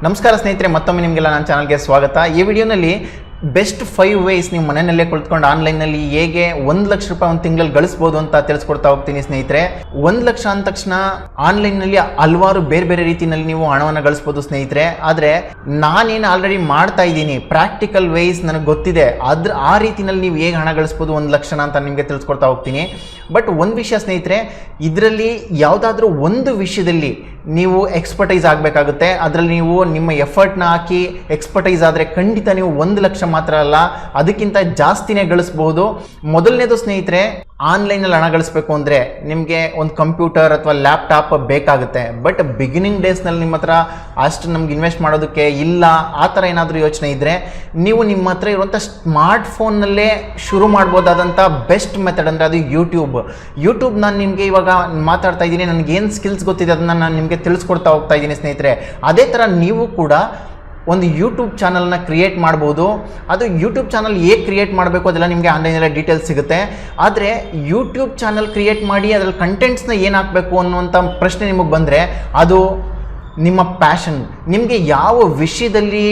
ನಮಸ್ಕಾರ ಸ್ನೇಹಿತರೆ, ಮತ್ತೊಮ್ಮೆ ನಿಮಗೆಲ್ಲ ನನ್ನ ಚಾನಲ್ಗೆ ಸ್ವಾಗತ. ಈ ವಿಡಿಯೋನಲ್ಲಿ ಬೆಸ್ಟ್ 5 ವೇಸ್ ನೀವು ಮನೆಯಲ್ಲೇ ಕುಳಿತುಕೊಂಡು ಆನ್ಲೈನಲ್ಲಿ ಹೇಗೆ 1 ಲಕ್ಷ ರೂಪಾಯಿ ಒಂದು ತಿಂಗಳಲ್ಲಿ ಗಳಿಸ್ಬೋದು ಅಂತ ತಿಳಿಸ್ಕೊಡ್ತಾ ಹೋಗ್ತೀನಿ ಸ್ನೇಹಿತರೆ. 1 ಲಕ್ಷ ಅಂದ ತಕ್ಷಣ ಆನ್ಲೈನ್ನಲ್ಲಿ ಹಲವಾರು ಬೇರೆ ಬೇರೆ ರೀತಿಯಲ್ಲಿ ನೀವು ಹಣವನ್ನು ಗಳಿಸ್ಬೋದು ಸ್ನೇಹಿತರೆ. ಆದರೆ ನಾನೇನು ಆಲ್ರೆಡಿ ಮಾಡ್ತಾ ಇದ್ದೀನಿ, ಪ್ರಾಕ್ಟಿಕಲ್ ವೇಸ್ ನನಗೆ ಗೊತ್ತಿದೆ, ಆ ರೀತಿಯಲ್ಲಿ ನೀವು ಹೇಗೆ ಹಣ ಗಳಿಸ್ಬೋದು 1 ಲಕ್ಷನ ಅಂತ ನಿಮಗೆ ತಿಳಿಸ್ಕೊಡ್ತಾ ಹೋಗ್ತೀನಿ. ಬಟ್ ಒಂದು ವಿಷಯ ಸ್ನೇಹಿತರೆ, ಇದರಲ್ಲಿ ಯಾವುದಾದ್ರೂ ಒಂದು ವಿಷಯದಲ್ಲಿ ನೀವು ಎಕ್ಸ್ಪರ್ಟೈಸ್ ಆಗಬೇಕಾಗುತ್ತೆ. ಅದರಲ್ಲಿ ನೀವು ನಿಮ್ಮ ಎಫರ್ಟ್ನ ಹಾಕಿ ಎಕ್ಸ್ಪರ್ಟೈಸ್ ಆದರೆ ಖಂಡಿತ ನೀವು 1 ಲಕ್ಷ ಮಾತ್ರ ಅಲ್ಲ, ಅದಕ್ಕಿಂತ ಜಾಸ್ತಿನೇ ಗಳಿಸ್ಬೋದು. ಮೊದಲನೇದು ಸ್ನೇಹಿತರೆ, ಆನ್ಲೈನಲ್ಲಿ ಹಣ ಗಳಿಸ್ಬೇಕು ಅಂದರೆ ನಿಮಗೆ ಒಂದು ಕಂಪ್ಯೂಟರ್ ಅಥವಾ ಲ್ಯಾಪ್ಟಾಪ್ ಬೇಕಾಗುತ್ತೆ. ಬಟ್ ಬಿಗಿನಿಂಗ್ ಡೇಸ್ನಲ್ಲಿ ನಿಮ್ಮ ಹತ್ರ ಅಷ್ಟು ನಮ್ಗೆ ಇನ್ವೆಸ್ಟ್ ಮಾಡೋದಕ್ಕೆ ಇಲ್ಲ, ಆ ಥರ ಏನಾದರೂ ಯೋಚನೆ ಇದ್ದರೆ ನೀವು ನಿಮ್ಮ ಹತ್ರ ಇರುವಂಥ ಸ್ಮಾರ್ಟ್ ಫೋನ್ನಲ್ಲೇ ಶುರು ಮಾಡ್ಬೋದಾದಂಥ ಬೆಸ್ಟ್ ಮೆಥಡ್ ಅಂದರೆ ಅದು ಯೂಟ್ಯೂಬ್. ನಾನು ನಿಮಗೆ ಇವಾಗ ಮಾತಾಡ್ತಾ ಇದ್ದೀನಿ, ನನಗೇನು ಸ್ಕಿಲ್ಸ್ ಗೊತ್ತಿದೆ ಅದನ್ನು ನಾನು ನಿಮಗೆ ತಿಳಿಸ್ಕೊಡ್ತಾ ಹೋಗ್ತಾ ಇದ್ದೀನಿ ಸ್ನೇಹಿತರೆ. ಅದೇ ಥರ ನೀವು ಕೂಡ ಒಂದು ಯೂಟ್ಯೂಬ್ ಚಾನಲ್ನ ಕ್ರಿಯೇಟ್ ಮಾಡ್ಬೋದು. ಅದು ಯೂಟ್ಯೂಬ್ ಚಾನಲ್ ಹೇಗೆ ಕ್ರಿಯೇಟ್ ಮಾಡಬೇಕು ಅದೆಲ್ಲ ನಿಮಗೆ ಆನ್ಲೈನಲ್ಲೇ ಡೀಟೇಲ್ಸ್ ಸಿಗುತ್ತೆ. ಆದರೆ ಯೂಟ್ಯೂಬ್ ಚಾನಲ್ ಕ್ರಿಯೇಟ್ ಮಾಡಿ ಅದರಲ್ಲಿ ಕಂಟೆಂಟ್ಸ್ನ ಏನು ಹಾಕಬೇಕು ಅನ್ನುವಂಥ ಪ್ರಶ್ನೆ ನಿಮಗೆ ಬಂದರೆ, ಅದು ನಿಮ್ಮ ಪ್ಯಾಷನ್. ನಿಮಗೆ ಯಾವ ವಿಷಯದಲ್ಲಿ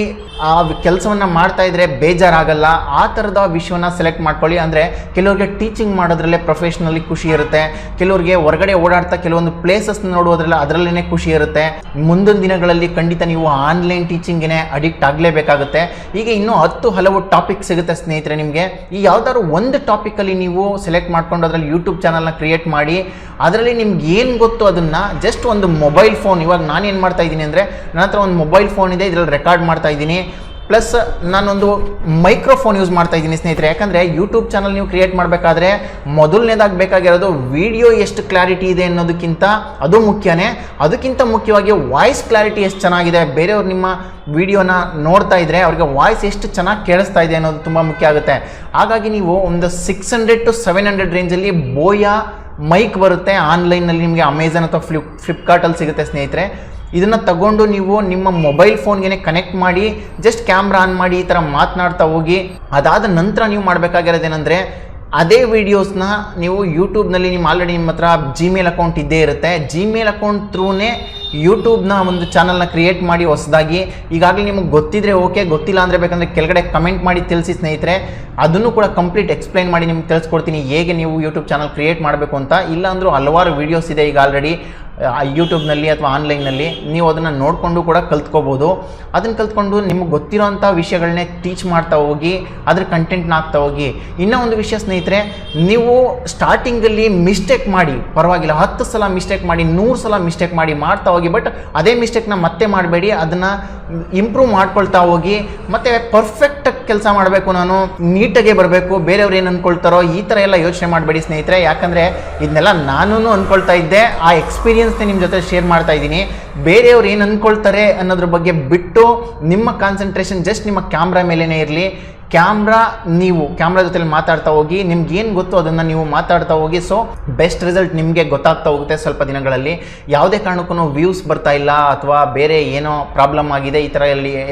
ಆ ಕೆಲಸವನ್ನು ಮಾಡ್ತಾ ಇದ್ದರೆ ಬೇಜಾರಾಗಲ್ಲ, ಆ ಥರದ ವಿಷಯವನ್ನು ಸೆಲೆಕ್ಟ್ ಮಾಡ್ಕೊಳ್ಳಿ. ಅಂದರೆ ಕೆಲವ್ರಿಗೆ ಟೀಚಿಂಗ್ ಮಾಡೋದ್ರಲ್ಲೇ ಪ್ರೊಫೆಷ್ನಲಿ ಖುಷಿ ಇರುತ್ತೆ, ಕೆಲವ್ರಿಗೆ ಹೊರಗಡೆ ಓಡಾಡ್ತಾ ಕೆಲವೊಂದು ಪ್ಲೇಸಸ್ನ ನೋಡೋದ್ರಲ್ಲ ಅದರಲ್ಲೇ ಖುಷಿ ಇರುತ್ತೆ. ಮುಂದಿನ ದಿನಗಳಲ್ಲಿ ಖಂಡಿತ ನೀವು ಆನ್ಲೈನ್ ಟೀಚಿಂಗಿಗೆ ಅಡಿಕ್ಟ್ ಆಗಲೇಬೇಕಾಗುತ್ತೆ. ಈಗ ಇನ್ನೂ ಹಲವು ಟಾಪಿಕ್ ಸಿಗುತ್ತೆ ಸ್ನೇಹಿತರೆ ನಿಮಗೆ. ಈ ಯಾವುದಾದ್ರು ಒಂದು ಟಾಪಿಕಲ್ಲಿ ನೀವು ಸೆಲೆಕ್ಟ್ ಮಾಡ್ಕೊಂಡು ಅದರಲ್ಲಿ ಯೂಟ್ಯೂಬ್ ಚಾನಲ್ನ ಕ್ರಿಯೇಟ್ ಮಾಡಿ, ಅದರಲ್ಲಿ ನಿಮ್ಗೆ ಏನು ಗೊತ್ತು ಅದನ್ನು ಜಸ್ಟ್ ಒಂದು ಮೊಬೈಲ್ ಫೋನ್, ಇವಾಗ ನಾನೇನು ಮಾಡ್ತಾ ಇದ್ದೀನಿ ಅಂದರೆ ನನ್ನ ಹತ್ರ ಒಂದು ಮೊಬೈಲ್ ಫೋನ್ ಇದೆ, ಇದರಲ್ಲಿ ರೆಕಾರ್ಡ್ ಮಾಡ್ತಾ ಇದ್ದೀನಿ, ಪ್ಲಸ್ ನಾನೊಂದು ಮೈಕ್ರೋಫೋನ್ ಯೂಸ್ ಮಾಡ್ತಾ ಇದ್ದೀನಿ ಸ್ನೇಹಿತರೆ. ಯಾಕಂದರೆ ಯೂಟ್ಯೂಬ್ ಚಾನಲ್ ನೀವು ಕ್ರಿಯೇಟ್ ಮಾಡಬೇಕಾದ್ರೆ ಮೊದಲನೇದಾಗಿ ಬೇಕಾಗಿರೋದು ವಿಡಿಯೋ ಎಷ್ಟು ಕ್ಲಾರಿಟಿ ಇದೆ ಅನ್ನೋದಕ್ಕಿಂತ ಅದು ಮುಖ್ಯನೇ, ಅದಕ್ಕಿಂತ ಮುಖ್ಯವಾಗಿ ವಾಯ್ಸ್ ಕ್ಲಾರಿಟಿ ಎಷ್ಟು ಚೆನ್ನಾಗಿದೆ. ಬೇರೆಯವ್ರು ನಿಮ್ಮ ವಿಡಿಯೋನ ನೋಡ್ತಾ ಇದ್ದರೆ ಅವ್ರಿಗೆ ವಾಯ್ಸ್ ಎಷ್ಟು ಚೆನ್ನಾಗಿ ಕೇಳಿಸ್ತಾ ಇದೆ ಅನ್ನೋದು ತುಂಬ ಮುಖ್ಯ ಆಗುತ್ತೆ. ಹಾಗಾಗಿ ನೀವು ಒಂದು 600 to 700 ರೇಂಜಲ್ಲಿ ಬೋಯಾ ಮೈಕ್ ಬರುತ್ತೆ ಆನ್ಲೈನಲ್ಲಿ, ನಿಮಗೆ ಅಮೆಝಾನ್ ಅಥವಾ ಫ್ಲಿಪ್ಕಾರ್ಟಲ್ಲಿ ಸಿಗುತ್ತೆ ಸ್ನೇಹಿತರೆ. ಇದನ್ನು ತಗೊಂಡು ನೀವು ನಿಮ್ಮ ಮೊಬೈಲ್ ಫೋನ್ಗೆ ಕನೆಕ್ಟ್ ಮಾಡಿ ಜಸ್ಟ್ ಕ್ಯಾಮ್ರಾ ಆನ್ ಮಾಡಿ ಈ ಥರ ಮಾತನಾಡ್ತಾ ಹೋಗಿ. ಅದಾದ ನಂತರ ನೀವು ಮಾಡಬೇಕಾಗಿರೋದೇನೆಂದರೆ, ಅದೇ ವೀಡಿಯೋಸ್ನ ನೀವು ಯೂಟ್ಯೂಬ್ನಲ್ಲಿ ಆಲ್ರೆಡಿ ನಿಮ್ಮ ಹತ್ರ ಜಿಮೇಲ್ ಅಕೌಂಟ್ ಇದ್ದೇ ಇರುತ್ತೆ, ಜಿಮೇಲ್ ಅಕೌಂಟ್ ಥ್ರೂನೇ ಯೂಟ್ಯೂಬ್ನ ಒಂದು ಚಾನಲ್ನ ಕ್ರಿಯೇಟ್ ಮಾಡಿ ಹೊಸದಾಗಿ. ಈಗಾಗಲೇ ನಿಮಗೆ ಗೊತ್ತಿದ್ರೆ ಓಕೆ, ಗೊತ್ತಿಲ್ಲ ಅಂದರೆ ಬೇಕಂದರೆ ಕೆಳಗಡೆ ಕಮೆಂಟ್ ಮಾಡಿ ತಿಳಿಸಿ ಸ್ನೇಹಿತರೆ. ಅದನ್ನು ಕೂಡ ಕಂಪ್ಲೀಟ್ ಎಕ್ಸ್ಪ್ಲೈನ್ ಮಾಡಿ ನಿಮ್ಗೆ ತಿಳಿಸ್ಕೊಡ್ತೀನಿ ಹೇಗೆ ನೀವು ಯೂಟ್ಯೂಬ್ ಚಾನಲ್ ಕ್ರಿಯೇಟ್ ಮಾಡಬೇಕು ಅಂತ. ಇಲ್ಲಾಂದರೂ ಹಲವಾರು ವೀಡಿಯೋಸ್ ಇದೆ ಈಗ ಆಲ್ರೆಡಿ ಯೂಟ್ಯೂಬ್ನಲ್ಲಿ ಅಥವಾ ಆನ್ಲೈನ್ನಲ್ಲಿ, ನೀವು ಅದನ್ನು ನೋಡಿಕೊಂಡು ಕೂಡ ಕಲ್ತ್ಕೋಬೋದು. ಅದನ್ನು ಕಲ್ತ್ಕೊಂಡು ನಿಮಗೆ ಗೊತ್ತಿರೋಂಥ ವಿಷಯಗಳನ್ನೇ ಟೀಚ್ ಮಾಡ್ತಾ ಹೋಗಿ, ಅದ್ರ ಕಂಟೆಂಟ್ನ ಹಾಕ್ತಾ ಹೋಗಿ. ಇನ್ನೂ ಒಂದು ವಿಷಯ ಸ್ನೇಹಿತರೆ, ನೀವು ಸ್ಟಾರ್ಟಿಂಗಲ್ಲಿ ಮಿಸ್ಟೇಕ್ ಮಾಡಿ ಪರವಾಗಿಲ್ಲ, 10 ಸಲ ಮಿಸ್ಟೇಕ್ ಮಾಡಿ, 100 ಸಲ ಮಿಸ್ಟೇಕ್ ಮಾಡಿ ಮಾಡ್ತಾ ಹೋಗಿ. ಬಟ್ ಅದೇ ಮಿಸ್ಟೇಕ್ನ ಮತ್ತೆ ಮಾಡಬೇಡಿ, ಅದನ್ನು ಇಂಪ್ರೂವ್ ಮಾಡ್ಕೊಳ್ತಾ ಹೋಗಿ. ಮತ್ತು ಪರ್ಫೆಕ್ಟ್ ಕೆಲಸ ಮಾಡಬೇಕು, ನಾನು ನೀಟಾಗೆ ಬರಬೇಕು, ಬೇರೆಯವ್ರು ಏನು ಅಂದ್ಕೊಳ್ತಾರೋ ಈ ಥರ ಎಲ್ಲ ಯೋಚನೆ ಮಾಡಬೇಡಿ ಸ್ನೇಹಿತರೆ. ಯಾಕಂದರೆ ಇದನ್ನೆಲ್ಲ ನಾನು ಅಂದ್ಕೊಳ್ತಾ ಇದ್ದೆ, ಆ ಎಕ್ಸ್ಪೀರಿಯನ್ಸ್ನೇ ನಿಮ್ಮ ಜೊತೆ ಶೇರ್ ಮಾಡ್ತಾ ಇದ್ದೀನಿ. ಬೇರೆಯವ್ರು ಏನು ಅಂದ್ಕೊಳ್ತಾರೆ ಅನ್ನೋದ್ರ ಬಗ್ಗೆ ಬಿಟ್ಟು ನಿಮ್ಮ ಕಾನ್ಸಂಟ್ರೇಷನ್ ಜಸ್ಟ್ ನಿಮ್ಮ ಕ್ಯಾಮ್ರಾ ಮೇಲೇ ಇರಲಿ. ನೀವು ಕ್ಯಾಮ್ರಾ ಜೊತೆಲಿ ಮಾತಾಡ್ತಾ ಹೋಗಿ, ನಿಮ್ಗೆ ಏನು ಗೊತ್ತು ಅದನ್ನು ನೀವು ಮಾತಾಡ್ತಾ ಹೋಗಿ. ಸೊ ಬೆಸ್ಟ್ ರಿಸಲ್ಟ್ ನಿಮಗೆ ಗೊತ್ತಾಗ್ತಾ ಹೋಗುತ್ತೆ ಸ್ವಲ್ಪ ದಿನಗಳಲ್ಲಿ. ಯಾವುದೇ ಕಾರಣಕ್ಕೂ ವ್ಯೂಸ್ ಬರ್ತಾ ಇಲ್ಲ ಅಥವಾ ಬೇರೆ ಏನೋ ಪ್ರಾಬ್ಲಮ್ ಆಗಿದೆ ಈ ಥರ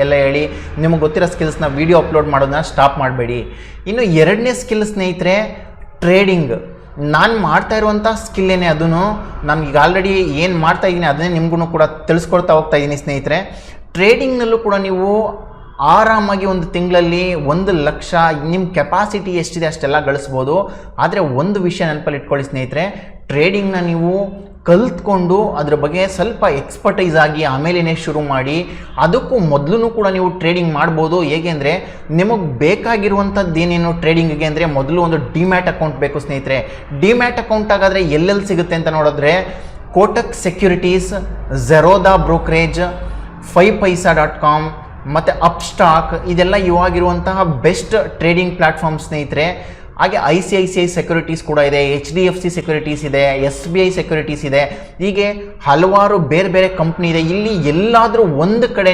ಎಲ್ಲ ಹೇಳಿ ನಿಮಗೆ ಗೊತ್ತಿರೋ ಸ್ಕಿಲ್ಸ್ನ ವೀಡಿಯೋ ಅಪ್ಲೋಡ್ ಮಾಡೋದನ್ನ ಸ್ಟಾಪ್ ಮಾಡಬೇಡಿ. ಇನ್ನು 2ನೇ ಸ್ಕಿಲ್ ಸ್ನೇಹಿತರೆ, ಟ್ರೇಡಿಂಗ್. ನಾನು ಮಾಡ್ತಾ ಇರುವಂಥ ಸ್ಕಿಲ್ಲೇನೆ, ಅದೂ ನಾನು ಈಗ ಆಲ್ರೆಡಿ ಏನು ಮಾಡ್ತಾ ಇದ್ದೀನಿ ಅದನ್ನೇ ನಿಮಗೂ ಕೂಡ ತಿಳಿಸ್ಕೊಡ್ತಾ ಹೋಗ್ತಾ ಇದ್ದೀನಿ ಸ್ನೇಹಿತರೆ. ಟ್ರೇಡಿಂಗ್ನಲ್ಲೂ ಕೂಡ ನೀವು ಆರಾಮಾಗಿ ಒಂದು ತಿಂಗಳಲ್ಲಿ 1 ಲಕ್ಷ ನಿಮ್ಮ ಕೆಪಾಸಿಟಿ ಎಷ್ಟಿದೆ ಅಷ್ಟೆಲ್ಲ ಗಳಿಸ್ಬೋದು. ಆದರೆ ಒಂದು ವಿಷಯ ನೆನಪಲ್ಲಿ ಇಟ್ಕೊಳ್ಳಿ ಸ್ನೇಹಿತರೆ, ಟ್ರೇಡಿಂಗ್ನ ನೀವು ಕಲ್ತ್ಕೊಂಡು ಅದ್ರ ಬಗ್ಗೆ ಸ್ವಲ್ಪ ಎಕ್ಸ್ಪರ್ಟೈಸ್ ಆಗಿ ಆಮೇಲೆ ಶುರು ಮಾಡಿ. ಅದಕ್ಕೂ ಮೊದಲು ಕೂಡ ನೀವು ಟ್ರೇಡಿಂಗ್ ಮಾಡ್ಬೋದು. ಹೇಗೆ ಅಂದರೆ, ನಿಮಗೆ ಬೇಕಾಗಿರುವಂಥದ್ದು ಏನೇನು ಟ್ರೇಡಿಂಗಿಗೆ ಅಂದರೆ, ಮೊದಲು ಒಂದು ಡಿಮ್ಯಾಟ್ ಅಕೌಂಟ್ ಬೇಕು ಸ್ನೇಹಿತರೆ. ಡಿಮ್ಯಾಟ್ ಅಕೌಂಟ್ ಆಗಾದರೆ ಎಲ್ಲೆಲ್ಲಿ ಸಿಗುತ್ತೆ ಅಂತ ನೋಡಿದ್ರೆ, ಕೋಟಕ್ ಸೆಕ್ಯೂರಿಟೀಸ್, ಝೆರೋದಾ ಬ್ರೋಕರೇಜ್, 5paisa.com ಮತ್ತು ಅಪ್ಸ್ಟಾಕ್, ಇದೆಲ್ಲ ಇವಾಗಿರುವಂತಹ ಬೆಸ್ಟ್ ಟ್ರೇಡಿಂಗ್ ಪ್ಲ್ಯಾಟ್ಫಾರ್ಮ್ ಸ್ನೇಹಿತರೆ. ಹಾಗೆ ICICI ಸೆಕ್ಯೂರಿಟೀಸ್ ಕೂಡ ಇದೆ, HDFC ಸೆಕ್ಯೂರಿಟೀಸ್ ಇದೆ, SBI ಸೆಕ್ಯೂರಿಟೀಸ್ ಇದೆ, ಹೀಗೆ ಹಲವಾರು ಬೇರೆ ಬೇರೆ ಕಂಪ್ನಿ ಇದೆ. ಇಲ್ಲಿ ಎಲ್ಲಾದರೂ ಒಂದು ಕಡೆ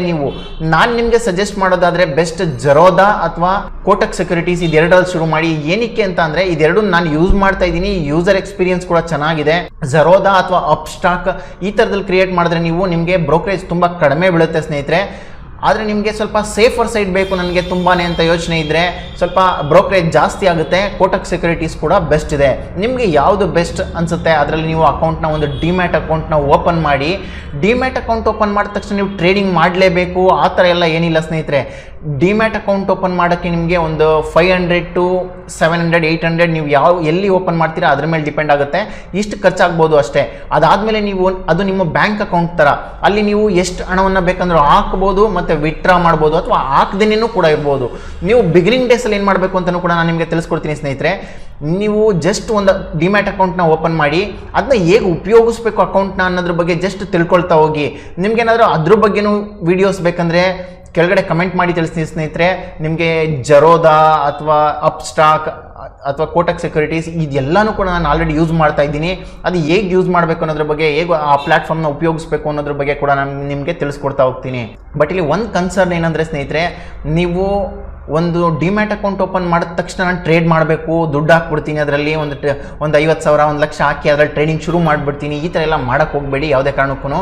ನಾನು ನಿಮಗೆ ಸಜೆಸ್ಟ್ ಮಾಡೋದಾದರೆ ಬೆಸ್ಟ್ ಝೆರೋದಾ ಅಥವಾ ಕೋಟಕ್ ಸೆಕ್ಯೂರಿಟೀಸ್, ಇದೆರಡರಲ್ಲಿ ಶುರು ಮಾಡಿ. ಏನಕ್ಕೆ ಅಂತ ಅಂದರೆ, ಇದೆರಡು ನಾನು ಯೂಸ್ ಮಾಡ್ತಾ ಇದ್ದೀನಿ, ಯೂಸರ್ ಎಕ್ಸ್ಪೀರಿಯನ್ಸ್ ಕೂಡ ಚೆನ್ನಾಗಿದೆ. ಝೆರೋದಾ ಅಥವಾ ಅಪ್ಸ್ಟಾಕ್ ಈ ಥರದಲ್ಲಿ ಕ್ರಿಯೇಟ್ ಮಾಡಿದ್ರೆ ನಿಮಗೆ ಬ್ರೋಕರೇಜ್ ತುಂಬ ಕಡಿಮೆ ಬೀಳುತ್ತೆ ಸ್ನೇಹಿತರೆ. ಆದರೆ ನಿಮಗೆ ಸ್ವಲ್ಪ ಸೇಫರ್ ಸೈಡ್ ಬೇಕು ನನಗೆ ತುಂಬಾ ಅಂತ ಯೋಚನೆ ಇದ್ದರೆ ಸ್ವಲ್ಪ ಬ್ರೋಕರೇಜ್ ಜಾಸ್ತಿ ಆಗುತ್ತೆ. ಕೋಟಕ್ ಸೆಕ್ಯೂರಿಟೀಸ್ ಕೂಡ ಬೆಸ್ಟ್ ಇದೆ. ನಿಮಗೆ ಯಾವುದು ಬೆಸ್ಟ್ ಅನಿಸುತ್ತೆ ಅದರಲ್ಲಿ ನೀವು ಅಕೌಂಟ್ನ ಒಂದು ಡಿಮ್ಯಾಟ್ ಅಕೌಂಟ್ನ ಓಪನ್ ಮಾಡಿ. ಡಿಮ್ಯಾಟ್ ಅಕೌಂಟ್ ಓಪನ್ ಮಾಡಿದ ತಕ್ಷಣ ನೀವು ಟ್ರೇಡಿಂಗ್ ಮಾಡಲೇಬೇಕು ಆ ಥರ ಎಲ್ಲ ಏನಿಲ್ಲ ಸ್ನೇಹಿತರೆ. ಡಿಮ್ಯಾಟ್ ಅಕೌಂಟ್ ಓಪನ್ ಮಾಡೋಕ್ಕೆ ನಿಮಗೆ ಒಂದು 500 to 700 800 ನೀವು ಎಲ್ಲಿ ಓಪನ್ ಮಾಡ್ತೀರಾ ಅದ್ರ ಮೇಲೆ ಡಿಪೆಂಡ್ ಆಗುತ್ತೆ. ಇಷ್ಟು ಖರ್ಚಾಗ್ಬೋದು ಅಷ್ಟೇ. ಅದಾದಮೇಲೆ ನೀವು ಅದು ನಿಮ್ಮ ಬ್ಯಾಂಕ್ ಅಕೌಂಟ್ ಥರ ಅಲ್ಲಿ ನೀವು ಎಷ್ಟು ಹಣವನ್ನು ಬೇಕಂದ್ರೂ ಹಾಕ್ಬೋದು ಮತ್ತು ವಿತ್ಡ್ರಾ ಮಾಡ್ಬೋದು ಅಥವಾ ಹಾಕ್ದೇನೇನೂ ಕೂಡ ಇರ್ಬೋದು. ನೀವು ಬಿಗಿನಿಂಗ್ ಡೇಸಲ್ಲಿ ಏನು ಮಾಡಬೇಕು ಅಂತಲೂ ಕೂಡ ನಾನು ನಿಮಗೆ ತಿಳಿಸ್ಕೊಡ್ತೀನಿ ಸ್ನೇಹಿತರೆ. ನೀವು ಜಸ್ಟ್ ಒಂದು ಡಿಮ್ಯಾಟ್ ಅಕೌಂಟ್ನ ಓಪನ್ ಮಾಡಿ ಅದನ್ನ ಹೇಗೆ ಉಪಯೋಗಿಸ್ಬೇಕು ಅಕೌಂಟ್ನ ಅನ್ನೋದ್ರ ಬಗ್ಗೆ ಜಸ್ಟ್ ತಿಳ್ಕೊಳ್ತಾ ಹೋಗಿ. ನಿಮ್ಗೇನಾದರೂ ಅದ್ರ ಬಗ್ಗೆನೂ ವೀಡಿಯೋಸ್ ಬೇಕಂದರೆ ಕೆಳಗಡೆ ಕಮೆಂಟ್ ಮಾಡಿ ತಿಳಿಸ್ತೀನಿ ಸ್ನೇಹಿತರೆ. ನಿಮಗೆ ಜರೋದಾ ಅಥವಾ ಅಪ್ ಸ್ಟಾಕ್ ಅಥವಾ ಕೋಟಕ್ ಸೆಕ್ಯೂರಿಟೀಸ್ ಇದೆಲ್ಲನೂ ಕೂಡ ನಾನು ಆಲ್ರೆಡಿ ಯೂಸ್ ಮಾಡ್ತಾ ಇದ್ದೀನಿ. ಅದು ಹೇಗೆ ಯೂಸ್ ಮಾಡಬೇಕು ಅನ್ನೋದ್ರ ಬಗ್ಗೆ, ಹೇಗೆ ಆ ಪ್ಲಾಟ್ಫಾರ್ಮ್ನ ಉಪಯೋಗಿಸ್ಬೇಕು ಅನ್ನೋದ್ರ ಬಗ್ಗೆ ಕೂಡ ನಾನು ನಿಮಗೆ ತಿಳಿಸ್ಕೊಡ್ತಾ ಹೋಗ್ತೀನಿ. ಬಟ್ ಇಲ್ಲಿ ಒಂದು ಕನ್ಸರ್ನ್ ಏನಂದರೆ ಸ್ನೇಹಿತರೆ, ನೀವು ಒಂದು ಡಿಮ್ಯಾಟ್ ಅಕೌಂಟ್ ಓಪನ್ ಮಾಡಿದ ತಕ್ಷಣ ನಾನು ಟ್ರೇಡ್ ಮಾಡಬೇಕು, ದುಡ್ಡು ಹಾಕ್ಬಿಡ್ತೀನಿ, ಅದರಲ್ಲಿ ಒಂದು 50,000 1 ಲಕ್ಷ ಹಾಕಿ ಅದರಲ್ಲಿ ಟ್ರೇಡಿಂಗ್ ಶುರು ಮಾಡಿಬಿಡ್ತೀನಿ, ಈ ಥರ ಎಲ್ಲ ಮಾಡೋಕ್ಕೆ ಹೋಗಬೇಡಿ ಯಾವುದೇ ಕಾರಣಕ್ಕೂ.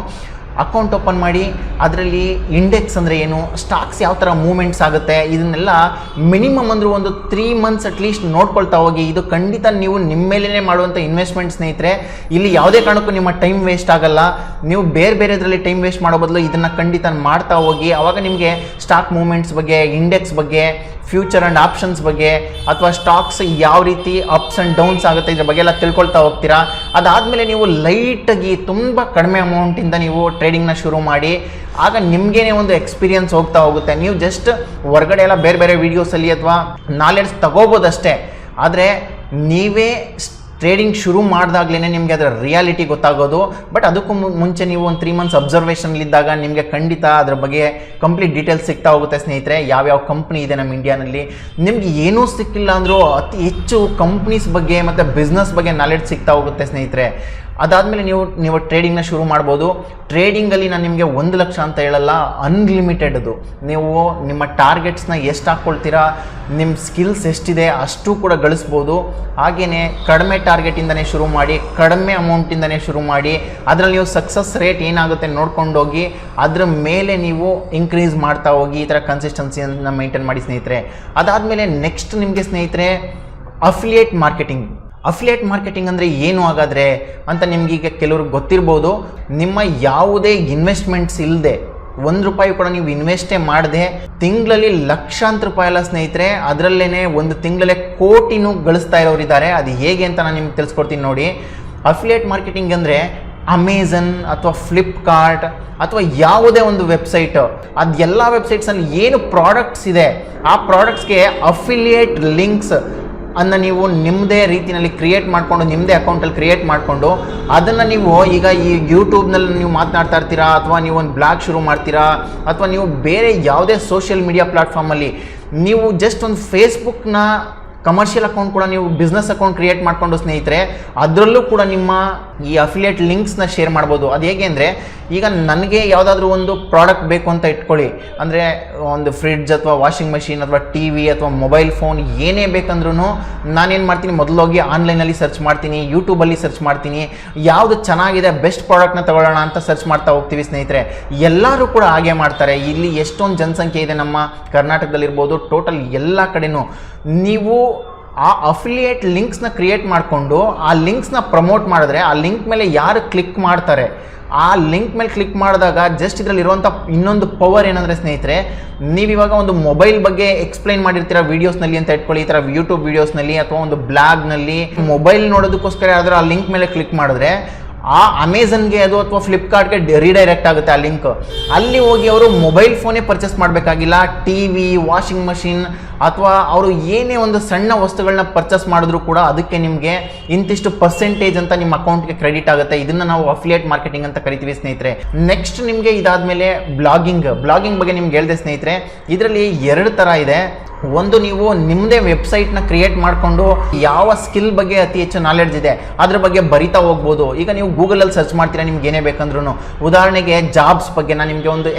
ಅಕೌಂಟ್ ಓಪನ್ ಮಾಡಿ ಅದರಲ್ಲಿ ಇಂಡೆಕ್ಸ್ ಅಂದರೆ ಏನು, ಸ್ಟಾಕ್ಸ್ ಯಾವ ಥರ ಮೂವ್ಮೆಂಟ್ಸ್ ಆಗುತ್ತೆ, ಇದನ್ನೆಲ್ಲ ಮಿನಿಮಮ್ ಅಂದರೂ ಒಂದು 3 months ಅಟ್ಲೀಸ್ಟ್ ನೋಡ್ಕೊಳ್ತಾ ಹೋಗಿ. ಇದು ಖಂಡಿತ ನೀವು ನಿಮ್ಮ ಮೇಲೇ ಮಾಡುವಂಥ ಇನ್ವೆಸ್ಟ್ಮೆಂಟ್ ಸ್ನೇಹಿತರೆ. ಇಲ್ಲಿ ಯಾವುದೇ ಕಾರಣಕ್ಕೂ ನಿಮ್ಮ ಟೈಮ್ ವೇಸ್ಟ್ ಆಗಲ್ಲ. ನೀವು ಬೇರೆದ್ರಲ್ಲಿ ಟೈಮ್ ವೇಸ್ಟ್ ಮಾಡೋ ಬದಲು ಇದನ್ನು ಖಂಡಿತ ಮಾಡ್ತಾ ಹೋಗಿ. ಆವಾಗ ನಿಮಗೆ ಸ್ಟಾಕ್ ಮೂವ್ಮೆಂಟ್ಸ್ ಬಗ್ಗೆ, ಇಂಡೆಕ್ಸ್ ಬಗ್ಗೆ, ಫ್ಯೂಚರ್ ಆ್ಯಂಡ್ ಆಪ್ಷನ್ಸ್ ಬಗ್ಗೆ ಅಥವಾ ಸ್ಟಾಕ್ಸ್ ಯಾವ ರೀತಿ ಅಪ್ಸ್ ಆ್ಯಂಡ್ ಡೌನ್ಸ್ ಆಗುತ್ತೆ ಇದ್ರ ಬಗ್ಗೆ ಎಲ್ಲ ತಿಳ್ಕೊಳ್ತಾ ಹೋಗ್ತೀರಾ. ಅದಾದಮೇಲೆ ನೀವು ಲೈಟಾಗಿ ತುಂಬ ಕಡಿಮೆ ಅಮೌಂಟಿಂದ ನೀವು ಟ್ರೇಡಿಂಗ್ನ ಶುರು ಮಾಡಿ. ಆಗ ನಿಮಗೇನೆ ಒಂದು ಎಕ್ಸ್ಪೀರಿಯನ್ಸ್ ಹೋಗ್ತಾ ಹೋಗುತ್ತೆ. ನೀವು ಜಸ್ಟ್ ಹೊರಗಡೆ ಎಲ್ಲ ಬೇರೆ ವೀಡಿಯೋಸಲ್ಲಿ ಅಥವಾ ನಾಲೆಡ್ಜ್ ತಗೋಬೋದಷ್ಟೇ. ಆದರೆ ನೀವೇ ಟ್ರೇಡಿಂಗ್ ಶುರು ಮಾಡಿದಾಗಲೇ ನಿಮಗೆ ಅದರ ರಿಯಾಲಿಟಿ ಗೊತ್ತಾಗೋದು. ಬಟ್ ಅದಕ್ಕೂ ಮುಂಚೆ ನೀವು ಒಂದು 3 months ಅಬ್ಸರ್ವೇಷನ್ಲಿದ್ದಾಗ ನಿಮಗೆ ಖಂಡಿತ ಅದ್ರ ಬಗ್ಗೆ ಕಂಪ್ಲೀಟ್ ಡೀಟೇಲ್ಸ್ ಸಿಗ್ತಾ ಹೋಗುತ್ತೆ ಸ್ನೇಹಿತರೆ. ಯಾವ್ಯಾವ ಕಂಪ್ನಿ ಇದೆ ನಮ್ಮ ಇಂಡಿಯಾನಲ್ಲಿ, ನಿಮ್ಗೆ ಏನೂ ಸಿಕ್ಕಿಲ್ಲ ಅಂದರೂ ಅತಿ ಹೆಚ್ಚು ಕಂಪ್ನೀಸ್ ಬಗ್ಗೆ ಮತ್ತು ಬಿಸ್ನೆಸ್ ಬಗ್ಗೆ ನಾಲೆಡ್ಜ್ ಸಿಗ್ತಾ ಹೋಗುತ್ತೆ ಸ್ನೇಹಿತರೆ. ಅದಾದಮೇಲೆ ನೀವು ಟ್ರೇಡಿಂಗ್ನ ಶುರು ಮಾಡ್ಬೋದು. ಟ್ರೇಡಿಂಗಲ್ಲಿ ನಾನು ನಿಮಗೆ 1 ಲಕ್ಷ ಅಂತ ಹೇಳಲ್ಲ, ಅನ್ಲಿಮಿಟೆಡ್ ಅದು. ನೀವು ನಿಮ್ಮ ಟಾರ್ಗೆಟ್ಸ್ನ ಎಷ್ಟು ಹಾಕ್ಕೊಳ್ತೀರಾ, ನಿಮ್ಮ ಸ್ಕಿಲ್ಸ್ ಎಷ್ಟಿದೆ ಅಷ್ಟು ಕೂಡ ಗಳಿಸ್ಬೋದು. ಹಾಗೆಯೇ ಕಡಿಮೆ ಟಾರ್ಗೆಟಿಂದನೇ ಶುರು ಮಾಡಿ, ಕಡಿಮೆ ಅಮೌಂಟಿಂದನೇ ಶುರು ಮಾಡಿ, ಅದರಲ್ಲಿ ನೀವು ಸಕ್ಸಸ್ ರೇಟ್ ಏನಾಗುತ್ತೆ ನೋಡ್ಕೊಂಡೋಗಿ ಅದ್ರ ಮೇಲೆ ನೀವು ಇನ್ಕ್ರೀಸ್ ಮಾಡ್ತಾ ಹೋಗಿ. ಈ ಥರ ಕನ್ಸಿಸ್ಟೆನ್ಸಿಯನ್ನು ಮೇಂಟೈನ್ ಮಾಡಿ ಸ್ನೇಹಿತರೆ. ಅದಾದಮೇಲೆ ನೆಕ್ಸ್ಟ್ ನಿಮಗೆ ಸ್ನೇಹಿತರೆ ಅಫಿಲಿಯೇಟ್ ಮಾರ್ಕೆಟಿಂಗ್ ಅಂದರೆ ಏನು ಹಾಗಾದರೆ ಅಂತ ನಿಮಗೀಗ ಕೆಲವ್ರಿಗೆ ಗೊತ್ತಿರ್ಬೋದು. ನಿಮ್ಮ ಯಾವುದೇ ಇನ್ವೆಸ್ಟ್ಮೆಂಟ್ಸ್ ಇಲ್ಲದೆ ₹1 ಕೂಡ ನೀವು ಇನ್ವೆಸ್ಟೇ ಮಾಡದೆ ತಿಂಗಳಲ್ಲಿ ಲಕ್ಷಾಂತರ ರೂಪಾಯಿ ಎಲ್ಲ ಸ್ನೇಹಿತರೆ, ಅದರಲ್ಲೇ ಒಂದು ತಿಂಗಳಲ್ಲೇ ಕೋಟಿನೂ ಗಳಿಸ್ತಾ ಇರೋರಿದ್ದಾರೆ. ಅದು ಹೇಗೆ ಅಂತ ನಾನು ನಿಮ್ಗೆ ತಿಳಿಸ್ಕೊಡ್ತೀನಿ ನೋಡಿ. ಅಫಿಲಿಯೇಟ್ ಮಾರ್ಕೆಟಿಂಗ್ ಅಂದರೆ ಅಮೆಝನ್ ಅಥವಾ ಫ್ಲಿಪ್ಕಾರ್ಟ್ ಅಥವಾ ಯಾವುದೇ ಒಂದು ವೆಬ್ಸೈಟ್, ಅದೆಲ್ಲ ವೆಬ್ಸೈಟ್ಸಲ್ಲಿ ಏನು ಪ್ರಾಡಕ್ಟ್ಸ್ ಇದೆ ಆ ಪ್ರಾಡಕ್ಟ್ಸ್ಗೆ ಅಫಿಲಿಯೇಟ್ ಲಿಂಕ್ಸ್ ಅನ್ನು ನೀವು ನಿಮ್ಮದೇ ರೀತಿಯಲ್ಲಿ ಕ್ರಿಯೇಟ್ ಮಾಡಿಕೊಂಡು, ನಿಮ್ಮದೇ ಅಕೌಂಟಲ್ಲಿ ಕ್ರಿಯೇಟ್ ಮಾಡಿಕೊಂಡು ಅದನ್ನು ನೀವು ಈಗ ಈ ಯೂಟ್ಯೂಬ್ನಲ್ಲಿ ನೀವು ಮಾತನಾಡ್ತಾ ಇರ್ತೀರಾ, ಅಥವಾ ನೀವು ಒಂದು ಬ್ಲಾಗ್ ಶುರು ಮಾಡ್ತೀರಾ, ಅಥವಾ ನೀವು ಬೇರೆ ಯಾವುದೇ ಸೋಷಿಯಲ್ ಮೀಡಿಯಾ ಪ್ಲಾಟ್ಫಾರ್ಮಲ್ಲಿ ನೀವು ಜಸ್ಟ್ ಒಂದು ಫೇಸ್ಬುಕ್ನ ಕಮರ್ಷಿಯಲ್ ಅಕೌಂಟ್ ಕೂಡ ನೀವು ಬಿಸ್ನೆಸ್ ಅಕೌಂಟ್ ಕ್ರಿಯೇಟ್ ಮಾಡಿಕೊಂಡು ಸ್ನೇಹಿತರೆ ಅದರಲ್ಲೂ ಕೂಡ ನಿಮ್ಮ ಈ ಅಫಿಲಿಯೇಟ್ ಲಿಂಕ್ಸ್ನ ಶೇರ್ ಮಾಡ್ಬೋದು. ಅದು ಹೇಗೆ ಅಂದರೆ, ಈಗ ನನಗೆ ಯಾವುದಾದ್ರೂ ಒಂದು ಪ್ರಾಡಕ್ಟ್ ಬೇಕು ಅಂತ ಇಟ್ಕೊಳ್ಳಿ, ಅಂದರೆ ಒಂದು ಫ್ರಿಡ್ಜ್ ಅಥವಾ ವಾಷಿಂಗ್ ಮಷಿನ್ ಅಥವಾ ಟಿ.ವಿ. ಅಥವಾ ಮೊಬೈಲ್ ಫೋನ್ ಏನೇ ಬೇಕಂದ್ರೂ ನಾನೇನು ಮಾಡ್ತೀನಿ, ಮೊದಲೋಗಿ ಆನ್ಲೈನಲ್ಲಿ ಸರ್ಚ್ ಮಾಡ್ತೀನಿ, ಯೂಟ್ಯೂಬಲ್ಲಿ ಸರ್ಚ್ ಮಾಡ್ತೀನಿ, ಯಾವುದು ಚೆನ್ನಾಗಿದೆ ಬೆಸ್ಟ್ ಪ್ರಾಡಕ್ಟ್ನ ತಗೊಳ್ಳೋಣ ಅಂತ ಸರ್ಚ್ ಮಾಡ್ತಾ ಹೋಗ್ತೀವಿ ಸ್ನೇಹಿತರೆ. ಎಲ್ಲರೂ ಕೂಡ ಹಾಗೆ ಮಾಡ್ತಾರೆ. ಇಲ್ಲಿ ಎಷ್ಟೊಂದು ಜನಸಂಖ್ಯೆ ಇದೆ ನಮ್ಮ ಕರ್ನಾಟಕದಲ್ಲಿರ್ಬೋದು, ಟೋಟಲ್ ಎಲ್ಲ ಕಡೆನೂ. ನೀವು ಆ ಅಫಿಲಿಯೇಟ್ ಲಿಂಕ್ಸ್ನ ಕ್ರಿಯೇಟ್ ಮಾಡಿಕೊಂಡು ಆ ಲಿಂಕ್ಸ್ನ ಪ್ರಮೋಟ್ ಮಾಡಿದ್ರೆ ಆ ಲಿಂಕ್ ಮೇಲೆ ಯಾರು ಕ್ಲಿಕ್ ಮಾಡ್ತಾರೆ, ಆ ಲಿಂಕ್ ಮೇಲೆ ಕ್ಲಿಕ್ ಮಾಡಿದಾಗ ಜಸ್ಟ್ ಇದರಲ್ಲಿರುವಂಥ ಇನ್ನೊಂದು ಪವರ್ ಏನಂದರೆ ಸ್ನೇಹಿತರೆ, ನೀವಿವಾಗ ಒಂದು ಮೊಬೈಲ್ ಬಗ್ಗೆ ಎಕ್ಸ್ಪ್ಲೈನ್ ಮಾಡಿರ್ತೀರ ವೀಡಿಯೋಸ್ನಲ್ಲಿ ಅಂತ ಇಟ್ಕೊಳ್ಳಿ, ಈ ಥರ ಯೂಟ್ಯೂಬ್ ವೀಡಿಯೋಸ್ನಲ್ಲಿ ಅಥವಾ ಒಂದು ಬ್ಲಾಗ್ನಲ್ಲಿ ಮೊಬೈಲ್ ನೋಡೋದಕ್ಕೋಸ್ಕರ ಯಾವ್ದಾದ್ರು ಆ ಲಿಂಕ್ ಮೇಲೆ ಕ್ಲಿಕ್ ಮಾಡಿದ್ರೆ ಆ ಅಮೆಝನ್ಗೆ ಅದು ಅಥವಾ ಫ್ಲಿಪ್ಕಾರ್ಟ್ಗೆ ರೀಡೈರೆಕ್ಟ್ ಆಗುತ್ತೆ ಆ ಲಿಂಕ್. ಅಲ್ಲಿ ಹೋಗಿ ಅವರು ಮೊಬೈಲ್ ಫೋನೇ ಪರ್ಚೇಸ್ ಮಾಡಬೇಕಾಗಿಲ್ಲ, ಟಿ.ವಿ., ವಾಷಿಂಗ್ ಮಷಿನ್ ಅಥವಾ ಅವರು ಏನೇ ಒಂದು ಸಣ್ಣ ವಸ್ತುಗಳನ್ನ ಪರ್ಚೇಸ್ ಮಾಡಿದ್ರು ಕೂಡ ಅದಕ್ಕೆ ನಿಮಗೆ ಇಂತಿಷ್ಟು ಪರ್ಸೆಂಟೇಜ್ ಅಂತ ನಿಮ್ಮ ಅಕೌಂಟ್ಗೆ ಕ್ರೆಡಿಟ್ ಆಗುತ್ತೆ. ಇದನ್ನು ನಾವು ಅಫಿಲಿಯೇಟ್ ಮಾರ್ಕೆಟಿಂಗ್ ಅಂತ ಕರಿತೀವಿ ಸ್ನೇಹಿತರೆ. ನೆಕ್ಸ್ಟ್ ನಿಮಗೆ ಇದಾದಮೇಲೆ ಬ್ಲಾಗಿಂಗ್ ಬಗ್ಗೆ ನಿಮ್ಗೆ ಹೇಳಿದೆ ಸ್ನೇಹಿತರೆ. ಇದರಲ್ಲಿ 2 ಥರ ಇದೆ. ಒಂದು, ನೀವು ನಿಮ್ಮದೇ ವೆಬ್ಸೈಟ್ನ ಕ್ರಿಯೇಟ್ ಮಾಡಿಕೊಂಡು ಯಾವ ಸ್ಕಿಲ್ ಬಗ್ಗೆ ಅತಿ ಹೆಚ್ಚು ನಾಲೆಡ್ಜ್ ಇದೆ ಅದ್ರ ಬಗ್ಗೆ ಬರಿತಾ ಹೋಗ್ಬೋದು. ಈಗ ನೀವು ಗೂಗಲಲ್ಲಿ ಸರ್ಚ್ ಮಾಡ್ತೀರಾ ನಿಮ್ಗೆ ಏನೇ ಬೇಕಂದ್ರೂ. ಉದಾಹರಣೆಗೆ ಜಾಬ್ಸ್ ಬಗ್ಗೆ ನಾನು ನಿಮಗೆ ಒಂದು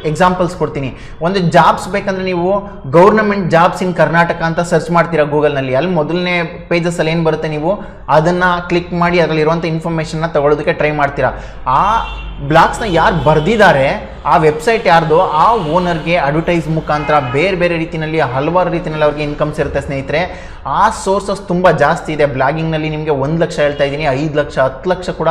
ಎಕ್ಸಾಂಪಲ್ಸ್ ಕೊಡ್ತೀನಿ. ಒಂದು ಜಾಬ್ಸ್ ಬೇಕಂದ್ರೆ ನೀವು ಗೌರ್ನಮೆಂಟ್ ಜಾಬ್ಸ್ ಇನ್ ಕರ್ನಾಟಕ ಅಂತ ಸರ್ಚ್ ಮಾಡ್ತೀರಾ ಗೂಗಲ್ನಲ್ಲಿ. ಅಲ್ಲಿ ಮೊದಲನೇ ಪೇಜಸಲ್ಲಿ ಏನು ಬರುತ್ತೆ, ನೀವು ಅದನ್ನು ಕ್ಲಿಕ್ ಮಾಡಿ ಅದರಲ್ಲಿರುವಂಥ ಇನ್ಫಾರ್ಮೇಷನ್ನ ತಗೊಳ್ಳೋದಕ್ಕೆ ಟ್ರೈ ಮಾಡ್ತೀರಾ. ಆ ಬ್ಲಾಗ್ಸ್ನ ಯಾರು ಬರೆದಿದ್ದಾರೆ ಆ ವೆಬ್ಸೈಟ್ ಯಾರ್ದು ಆ ಓನರ್ಗೆ ಅಡ್ವರ್ಟೈಸ್ ಮುಖಾಂತರ ಬೇರೆ ಬೇರೆ ರೀತಿಯಲ್ಲಿ ಹಲವಾರು ರೀತಿಯಲ್ಲಿ ಅವ್ರಿಗೆ ಇನ್ಕಮ್ಸ್ ಇರುತ್ತೆ ಸ್ನೇಹಿತರೆ. ಆ ಸೋರ್ಸಸ್ ತುಂಬ ಜಾಸ್ತಿ ಇದೆ ಬ್ಲಾಗಿಂಗ್ನಲ್ಲಿ. ನಿಮಗೆ 1 ಲಕ್ಷ ಹೇಳ್ತಾ ಇದ್ದೀನಿ, 5 ಲಕ್ಷ 10 ಲಕ್ಷ ಕೂಡ,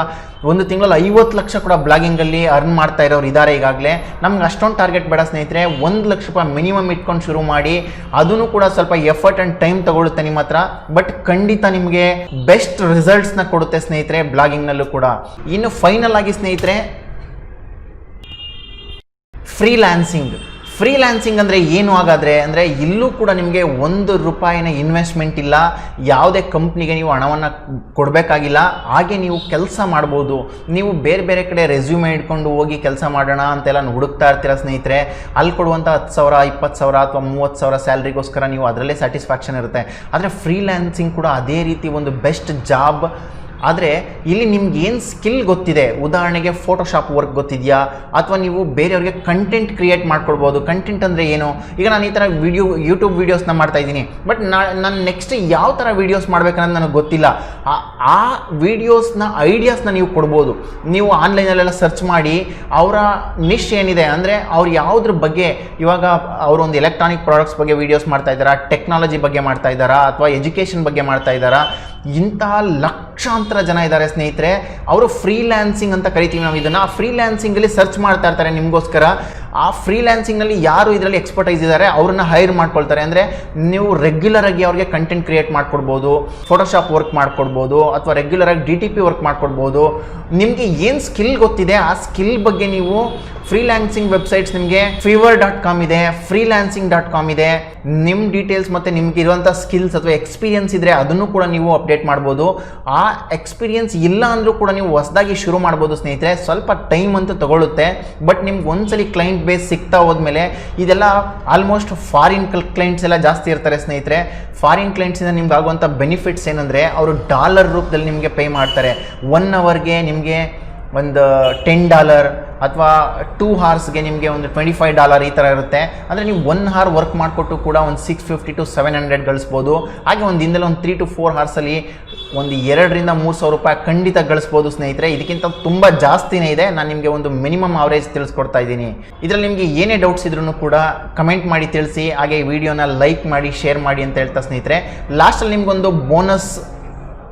ಒಂದು ತಿಂಗಳಲ್ಲಿ 50 ಲಕ್ಷ ಕೂಡ ಬ್ಲಾಗಿಂಗಲ್ಲಿ ಅರ್ನ್ ಮಾಡ್ತಾ ಇರೋರು ಇದ್ದಾರೆ ಈಗಾಗಲೇ. ನಮ್ಗೆ ಅಷ್ಟೊಂದು ಟಾರ್ಗೆಟ್ ಬೇಡ ಸ್ನೇಹಿತರೆ, 1 ಲಕ್ಷ ರೂಪಾಯಿ ಮಿನಿಮಮ್ ಇಟ್ಕೊಂಡು ಶುರು ಮಾಡಿ. ಅದನ್ನು ಕೂಡ ಸ್ವಲ್ಪ ಎಫರ್ಟ್ ಆ್ಯಂಡ್ ಟೈಮ್ ತಗೊಳುತ್ತೆ ನಿಮ್ಮ ಹತ್ರ, ಬಟ್ ಖಂಡಿತ ನಿಮಗೆ ಬೆಸ್ಟ್ ರಿಸಲ್ಟ್ಸ್ನ ಕೊಡುತ್ತೆ ಸ್ನೇಹಿತರೆ ಬ್ಲಾಗಿಂಗ್ನಲ್ಲೂ ಕೂಡ. ಇನ್ನು ಫೈನಲ್ ಆಗಿ ಸ್ನೇಹಿತರೆ, ಫ್ರೀಲ್ಯಾನ್ಸಿಂಗ್ ಅಂದರೆ ಏನು ಹಾಗಾದರೆ ಅಂದರೆ ಇಲ್ಲೂ ಕೂಡ ನಿಮಗೆ 1 ರೂಪಾಯಿನ ಇನ್ವೆಸ್ಟ್ಮೆಂಟ್ ಇಲ್ಲ, ಯಾವುದೇ ಕಂಪ್ನಿಗೆ ನೀವು ಹಣವನ್ನು ಕೊಡಬೇಕಾಗಿಲ್ಲ. ಹಾಗೆ ನೀವು ಕೆಲಸ ಮಾಡ್ಬೋದು. ನೀವು ಬೇರೆ ಬೇರೆ ಕಡೆ ರೆಸ್ಯೂಮೆ ಇಟ್ಕೊಂಡು ಹೋಗಿ ಕೆಲಸ ಮಾಡೋಣ ಅಂತೆಲ್ಲ ಹುಡುಕ್ತಾ ಇರ್ತೀರ ಸ್ನೇಹಿತರೆ. ಅಲ್ಲಿ ಕೊಡುವಂಥ 10,000 20,000 ಅಥವಾ 30,000 ಸ್ಯಾಲ್ರಿಗೋಸ್ಕರ ನೀವು ಅದರಲ್ಲೇ ಸ್ಯಾಟಿಸ್ಫ್ಯಾಕ್ಷನ್ ಇರುತ್ತೆ. ಆದರೆ ಫ್ರೀಲ್ಯಾನ್ಸಿಂಗ್ ಕೂಡ ಅದೇ ರೀತಿ ಒಂದು ಬೆಸ್ಟ್ ಜಾಬ್. ಆದರೆ ಇಲ್ಲಿ ನಿಮ್ಗೆ ಏನು ಸ್ಕಿಲ್ ಗೊತ್ತಿದೆ, ಉದಾಹರಣೆಗೆ ಫೋಟೋಶಾಪ್ ವರ್ಕ್ ಗೊತ್ತಿದೆಯಾ, ಅಥವಾ ನೀವು ಬೇರೆಯವ್ರಿಗೆ ಕಂಟೆಂಟ್ ಕ್ರಿಯೇಟ್ ಮಾಡ್ಕೊಳ್ಬೋದು. ಕಂಟೆಂಟ್ ಅಂದರೆ ಏನು, ಈಗ ನಾನು ಈ ಥರ ಯೂಟ್ಯೂಬ್ ವೀಡಿಯೋಸ್ನ ಮಾಡ್ತಾ ಇದ್ದೀನಿ, ಬಟ್ ನಾನು ನೆಕ್ಸ್ಟ್ ಯಾವ ಥರ ವೀಡಿಯೋಸ್ ಮಾಡ್ಬೇಕನ್ನೋದು ನನಗೆ ಗೊತ್ತಿಲ್ಲ. ಆ ವೀಡಿಯೋಸ್ನ ಐಡಿಯಾಸ್ನ ನೀವು ಕೊಡ್ಬೋದು. ನೀವು ಆನ್ಲೈನಲ್ಲೆಲ್ಲ ಸರ್ಚ್ ಮಾಡಿ ಅವರ ನಿಶ್ ಏನಿದೆ, ಅಂದರೆ ಅವ್ರು ಯಾವುದ್ರ ಬಗ್ಗೆ, ಇವಾಗ ಅವರು ಒಂದು ಎಲೆಕ್ಟ್ರಾನಿಕ್ ಪ್ರಾಡಕ್ಟ್ಸ್ ಬಗ್ಗೆ ವೀಡಿಯೋಸ್ ಮಾಡ್ತಾ ಇದ್ದಾರಾ, ಟೆಕ್ನಾಲಜಿ ಬಗ್ಗೆ ಮಾಡ್ತಾ ಇದ್ದಾರಾ, ಅಥವಾ ಎಜುಕೇಷನ್ ಬಗ್ಗೆ ಮಾಡ್ತಾ ಇದ್ದಾರಾ, ಇಂತಹ ಲಕ್ಷಾಂತರ ಜನ ಇದ್ದಾರೆ ಸ್ನೇಹಿತರೆ. ಅವರು ಫ್ರೀಲ್ಯಾನ್ಸಿಂಗ್ ಅಂತ ಕರಿತೀವಿ ನಾವು ಇದನ್ನು. ಆ ಫ್ರೀಲ್ಯಾನ್ಸಿಂಗಲ್ಲಿ ಸರ್ಚ್ ಮಾಡ್ತಾ ಇರ್ತಾರೆ ನಿಮಗೋಸ್ಕರ. ಆ ಫ್ರೀಲ್ಯಾನ್ಸಿಂಗ್ನಲ್ಲಿ ಯಾರು ಇದರಲ್ಲಿ ಎಕ್ಸ್ಪರ್ಟೈಸ್ ಇದ್ದಾರೆ ಅವ್ರನ್ನ ಹೈರ್ ಮಾಡ್ಕೊಳ್ತಾರೆ. ಅಂದರೆ ನೀವು ರೆಗ್ಯುಲರ್ ಆಗಿ ಅವ್ರಿಗೆ ಕಂಟೆಂಟ್ ಕ್ರಿಯೇಟ್ ಮಾಡ್ಕೊಡ್ಬೋದು, ಫೋಟೋಶಾಪ್ ವರ್ಕ್ ಮಾಡ್ಕೊಡ್ಬೋದು, ಅಥವಾ ರೆಗ್ಯುಲರ್ ಆಗಿ DTP ವರ್ಕ್ ಮಾಡ್ಕೊಡ್ಬೋದು. ನಿಮಗೆ ಏನು ಸ್ಕಿಲ್ ಗೊತ್ತಿದೆ ಆ ಸ್ಕಿಲ್ ಬಗ್ಗೆ ನೀವು ಫ್ರೀಲ್ಯಾನ್ಸಿಂಗ್ ವೆಬ್ಸೈಟ್ಸ್ ನಿಮಗೆ fiverr.com ಇದೆ, freelancing.com ಇದೆ. ನಿಮ್ಮ ಡೀಟೇಲ್ಸ್ ಮತ್ತು ನಿಮ್ಗೆ ಇರುವಂಥ ಸ್ಕಿಲ್ಸ್ ಅಥವಾ ಎಕ್ಸ್ಪೀರಿಯನ್ಸ್ ಇದ್ದರೆ ಅದನ್ನು ಕೂಡ ನೀವು ಅಪ್ಡೇಟ್ ಮಾಡ್ಬೋದು. ಆ ಎಕ್ಸ್ಪೀರಿಯನ್ಸ್ ಇಲ್ಲ ಅಂದರೂ ಕೂಡ ನೀವು ಹೊಸದಾಗಿ ಶುರು ಮಾಡ್ಬೋದು ಸ್ನೇಹಿತರೆ. ಸ್ವಲ್ಪ ಟೈಮ್ ಅಂತೂ ತಗೊಳ್ಳುತ್ತೆ, ಬಟ್ ನಿಮ್ಗೆ ಒಂದ್ಸಲಿ ಕ್ಲೈಂಟ್ ಬೇಸ್ ಸಿಗ್ತಾ ಹೋದ್ಮೇಲೆ, ಇದೆಲ್ಲ ಆಲ್ಮೋಸ್ಟ್ ಫಾರಿನ್ ಕ್ಲೈಂಟ್ಸ್ ಎಲ್ಲ ಜಾಸ್ತಿ ಇರ್ತಾರೆ ಸ್ನೇಹಿತರೆ. ಫಾರಿನ್ ಕ್ಲೈಂಟ್ಸಿಂದ ನಿಮ್ಗೆ ಆಗುವಂಥ ಬೆನಿಫಿಟ್ಸ್ ಏನಂದರೆ ಅವರು ಡಾಲರ್ ರೂಪದಲ್ಲಿ ನಿಮಗೆ ಪೇ ಮಾಡ್ತಾರೆ. 1 ಅವರ್ಗೆ ನಿಮಗೆ ಒಂದು $10 ಅಥವಾ 2 hours ನಿಮಗೆ ಒಂದು $25 ಈ ಥರ ಇರುತ್ತೆ. ಅಂದರೆ ನೀವು 1 hour ವರ್ಕ್ ಮಾಡಿಕೊಟ್ಟು ಕೂಡ ಒಂದು $650 to $700 ಗಳಿಸ್ಬೋದು. ಹಾಗೆ ಒಂದು ದಿನದಲ್ಲಿ ಒಂದು 3 to 4 hours ಒಂದು 2,000-3,000 ರೂಪಾಯಿ ಖಂಡಿತ ಗಳಿಸ್ಬೋದು ಸ್ನೇಹಿತರೆ. ಇದಕ್ಕಿಂತ ತುಂಬ ಜಾಸ್ತಿನೇ ಇದೆ. ನಾನು ನಿಮಗೆ ಒಂದು ಮಿನಿಮಮ್ ಅವರೇಜ್ ತಿಳಿಸ್ಕೊಡ್ತಾ ಇದ್ದೀನಿ. ಇದರಲ್ಲಿ ನಿಮಗೆ ಏನೇ ಡೌಟ್ಸ್ ಇದ್ರೂ ಕೂಡ ಕಮೆಂಟ್ ಮಾಡಿ ತಿಳಿಸಿ. ಹಾಗೆ ವಿಡಿಯೋನ ಲೈಕ್ ಮಾಡಿ, ಶೇರ್ ಮಾಡಿ ಅಂತ ಹೇಳ್ತಾ ಸ್ನೇಹಿತರೆ, ಲಾಸ್ಟಲ್ಲಿ ನಿಮಗೊಂದು ಬೋನಸ್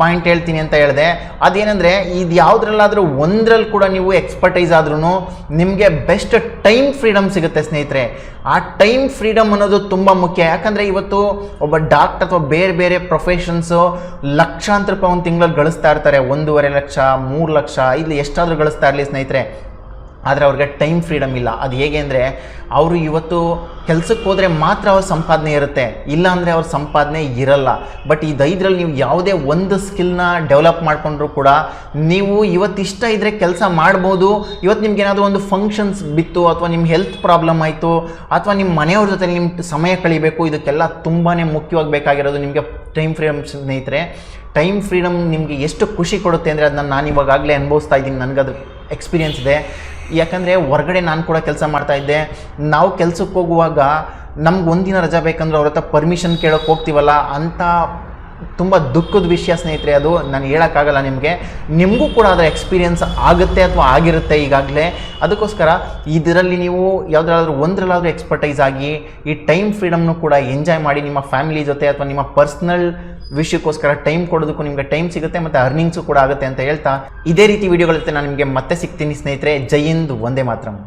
ಪಾಯಿಂಟ್ ಹೇಳ್ತೀನಿ ಅಂತ ಹೇಳಿದೆ. ಅದೇನೆಂದರೆ, ಇದು ಯಾವುದ್ರಲ್ಲಾದರೂ ಒಂದರಲ್ಲಿ ಕೂಡ ನೀವು ಎಕ್ಸ್ಪರ್ಟೈಸ್ ಆದ್ರೂ ನಿಮಗೆ ಬೆಸ್ಟ್ ಟೈಮ್ ಫ್ರೀಡಮ್ ಸಿಗುತ್ತೆ ಸ್ನೇಹಿತರೆ. ಆ ಟೈಮ್ ಫ್ರೀಡಮ್ ಅನ್ನೋದು ತುಂಬ ಮುಖ್ಯ. ಯಾಕಂದರೆ ಇವತ್ತು ಒಬ್ಬ ಡಾಕ್ಟರ್ ಅಥವಾ ಬೇರೆ ಬೇರೆ ಪ್ರೊಫೆಷನ್ಸು ಲಕ್ಷಾಂತರ ರೂಪಾಯಿ ಒಂದು ತಿಂಗಳಲ್ಲಿ ಗಳಿಸ್ತಾ ಇರ್ತಾರೆ. 1.5 ಲಕ್ಷ 3 ಲಕ್ಷ ಇಲ್ಲಿ ಎಷ್ಟಾದರೂ ಗಳಿಸ್ತಾ ಇರಲಿ ಸ್ನೇಹಿತರೆ. ಆದರೆ ಅವ್ರಿಗೆ ಟೈಮ್ ಫ್ರೀಡಮ್ ಇಲ್ಲ. ಅದು ಹೇಗೆ ಅಂದರೆ, ಅವರು ಇವತ್ತು ಕೆಲಸಕ್ಕೆ ಹೋದರೆ ಮಾತ್ರ ಅವ್ರ ಸಂಪಾದನೆ ಇರುತ್ತೆ, ಇಲ್ಲ ಅಂದರೆ ಅವ್ರ ಸಂಪಾದನೆ ಇರಲ್ಲ. ಬಟ್ ಈ 5ರಲ್ಲಿ ನೀವು ಯಾವುದೇ ಒಂದು ಸ್ಕಿಲ್ನ ಡೆವಲಪ್ ಮಾಡಿಕೊಂಡ್ರೂ ಕೂಡ ನೀವು ಇವತ್ತಿಷ್ಟ ಇದ್ದರೆ ಕೆಲಸ ಮಾಡ್ಬೋದು. ಇವತ್ತು ನಿಮ್ಗೆ ಏನಾದರೂ ಒಂದು ಫಂಕ್ಷನ್ಸ್ ಬಿತ್ತು, ಅಥವಾ ನಿಮ್ಮ ಹೆಲ್ತ್ ಪ್ರಾಬ್ಲಮ್ ಆಯಿತು, ಅಥವಾ ನಿಮ್ಮ ಮನೆಯವ್ರ ಜೊತೆ ನಿಮ್ಮ ಸಮಯ ಕಳಿಬೇಕು, ಇದಕ್ಕೆಲ್ಲ ತುಂಬಾ ಮುಖ್ಯವಾಗಿ ಬೇಕಾಗಿರೋದು ನಿಮಗೆ ಟೈಮ್ ಫ್ರೀಡಮ್ ಸ್ನೇಹಿತರೆ. ಟೈಮ್ ಫ್ರೀಡಮ್ ನಿಮಗೆ ಎಷ್ಟು ಖುಷಿ ಕೊಡುತ್ತೆ ಅಂದರೆ ಅದನ್ನ ನಾನು ಇವಾಗಲೇ ಅನುಭವಿಸ್ತಾ ಇದ್ದೀನಿ. ನನಗದು ಎಕ್ಸ್ಪೀರಿಯನ್ಸ್ ಇದೆ. ಯಾಕಂದರೆ ಹೊರಗಡೆ ನಾನು ಕೂಡ ಕೆಲಸ ಮಾಡ್ತಾಯಿದ್ದೆ. ನಾವು ಕೆಲಸಕ್ಕೆ ಹೋಗುವಾಗ ನಮ್ಗೆ ಒಂದಿನ ರಜಾ ಬೇಕಂದ್ರೆ ಅವ್ರ ಹತ್ರ ಪರ್ಮಿಷನ್ ಕೇಳೋಕ್ಕೆ ಹೋಗ್ತೀವಲ್ಲ, ಅಂಥ ತುಂಬ ದುಃಖದ ವಿಷಯ ಸ್ನೇಹಿತರೆ. ಅದು ನಾನು ಹೇಳೋಕ್ಕಾಗಲ್ಲ ನಿಮಗೆ. ನಿಮಗೂ ಕೂಡ ಅದರ ಎಕ್ಸ್ಪೀರಿಯನ್ಸ್ ಆಗುತ್ತೆ ಅಥವಾ ಆಗಿರುತ್ತೆ ಈಗಾಗಲೇ. ಅದಕ್ಕೋಸ್ಕರ ಇದರಲ್ಲಿ ನೀವು ಯಾವುದಾದ್ರೂ ಒಂದರಲ್ಲಾದರೂ ಎಕ್ಸ್ಪರ್ಟೈಸ್ ಆಗಿ ಈ ಟೈಮ್ ಫ್ರೀಡಮ್ನು ಕೂಡ ಎಂಜಾಯ್ ಮಾಡಿ. ನಿಮ್ಮ ಫ್ಯಾಮಿಲಿ ಜೊತೆ ಅಥವಾ ನಿಮ್ಮ ಪರ್ಸ್ನಲ್ ವಿಷಯಕ್ಕೋಸ್ಕರ ಟೈಮ್ ಕೊಡೋದಕ್ಕೂ ನಿಮಗೆ ಟೈಮ್ ಸಿಗುತ್ತೆ, ಮತ್ತು ಅರ್ನಿಂಗ್ಸು ಕೂಡ ಆಗುತ್ತೆ ಅಂತ ಹೇಳ್ತಾ, ಇದೇ ರೀತಿ ವಿಡಿಯೋಗಳ ಜೊತೆ ನಾನು ನಿಮಗೆ ಮತ್ತೆ ಸಿಗ್ತೀನಿ ಸ್ನೇಹಿತರೆ. ಜೈ ಹಿಂದ್, ವಂದೇ ಮಾತರಂ.